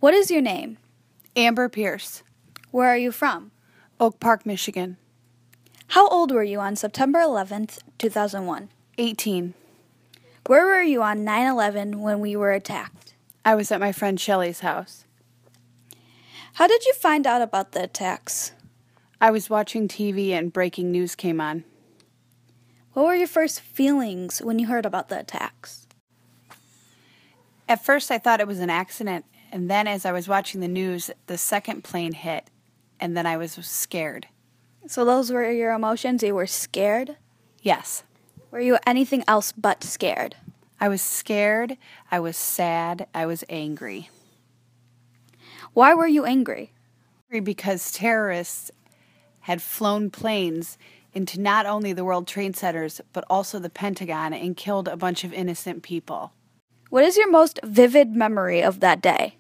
What is your name? Amber Pierce, Where are you from? Oak Park, Michigan. How old were you on September 11th, 2001? 18. Where were you on 9/11 when we were attacked? I was at my friend Shelley's house. How did you find out about the attacks? I was watching TV and breaking news came on. What were your first feelings when you heard about the attacks? At first I thought it was an accident, and then as I was watching the news, the second plane hit, and then I was scared. So those were your emotions? You were scared? Yes. Were you anything else but scared? I was scared, I was sad, I was angry. Why were you angry? Because terrorists had flown planes into not only the World Trade Centers, but also the Pentagon and killed a bunch of innocent people. What is your most vivid memory of that day?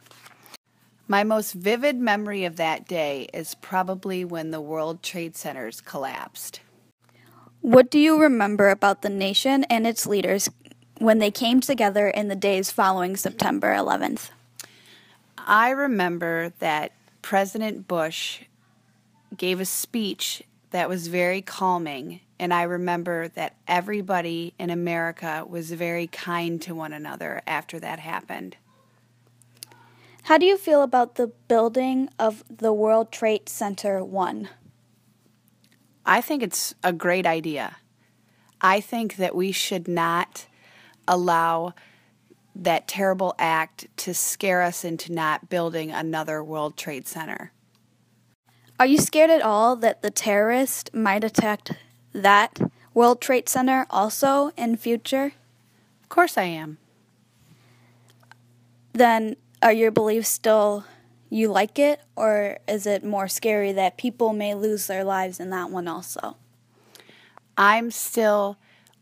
My most vivid memory of that day is probably when the World Trade Centers collapsed. What do you remember about the nation and its leaders when they came together in the days following September 11th? I remember that President Bush gave a speech that was very calming, and I remember that everybody in America was very kind to one another after that happened. How do you feel about the building of the World Trade Center 1? I think it's a great idea. I think that we should not allow that terrible act to scare us into not building another World Trade Center. Are you scared at all that the terrorist might attack that World Trade Center also in future? Of course I am. Then are your beliefs still you like it, or is it more scary that people may lose their lives in that one also? I'm still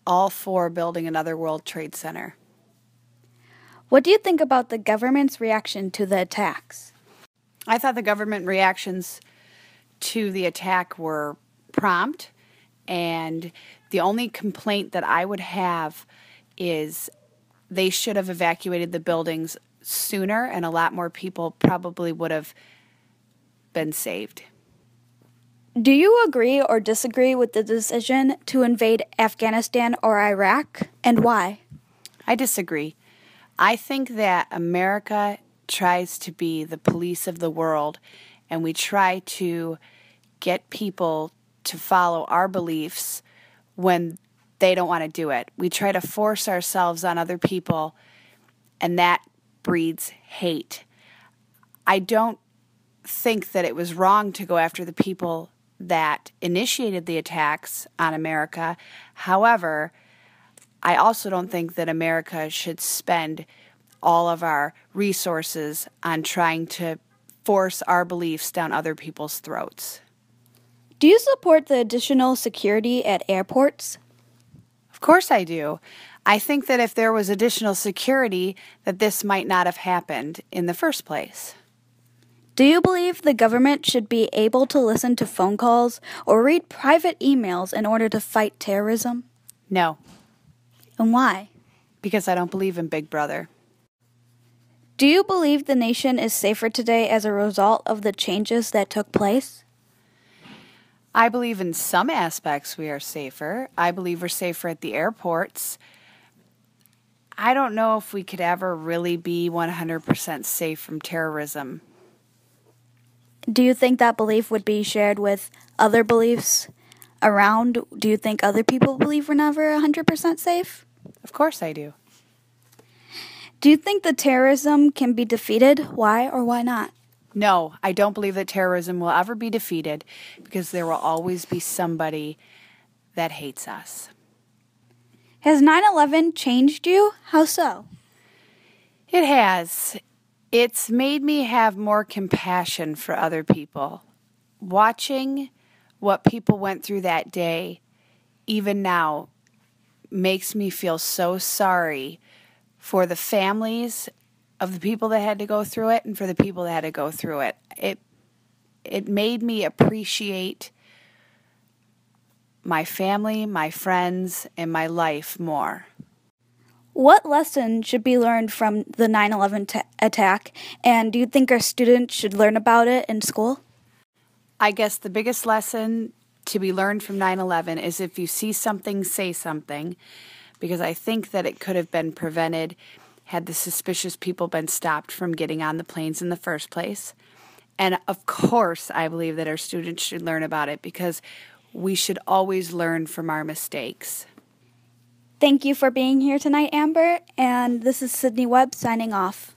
all for building another World Trade Center. What do you think about the government's reaction to the attacks? I thought the government reactions to the attack were prompt, and the only complaint that I would have is they should have evacuated the buildings sooner, and a lot more people probably would have been saved. Do you agree or disagree with the decision to invade Afghanistan or Iraq, and why? I disagree. I think that America tries to be the police of the world, and we try to get people to follow our beliefs when they don't want to do it. We try to force ourselves on other people, and that breeds hate. I don't think that it was wrong to go after the people that initiated the attacks on America. However, I also don't think that America should spend all of our resources on trying to force our beliefs down other people's throats. Do you support the additional security at airports? Of course I do. I think that if there was additional security, that this might not have happened in the first place. Do you believe the government should be able to listen to phone calls or read private emails in order to fight terrorism? No, And why? because I don't believe in Big Brother. Do you believe the nation is safer today as a result of the changes that took place? I believe in some aspects we are safer. I believe we're safer at the airports. I don't know if we could ever really be 100% safe from terrorism. Do you think that belief would be shared with other beliefs around? Do you think other people believe we're never 100% safe? Of course I do. Do you think the terrorism can be defeated? Why or why not? No, I don't believe that terrorism will ever be defeated because there will always be somebody that hates us. Has 9/11 changed you? How so? It has. It's made me have more compassion for other people. Watching what people went through that day, even now, makes me feel so sorry for the families of the people that had to go through it and for the people that had to go through it. It made me appreciate my family, my friends, and my life more. What lesson should be learned from the 9/11 attack, and do you think our students should learn about it in school? I guess the biggest lesson to be learned from 9/11 is if you see something, say something, because I think that it could have been prevented had the suspicious people been stopped from getting on the planes in the first place. And of course, I believe that our students should learn about it because we should always learn from our mistakes. Thank you for being here tonight, Amber, and this is Sydney Webb signing off.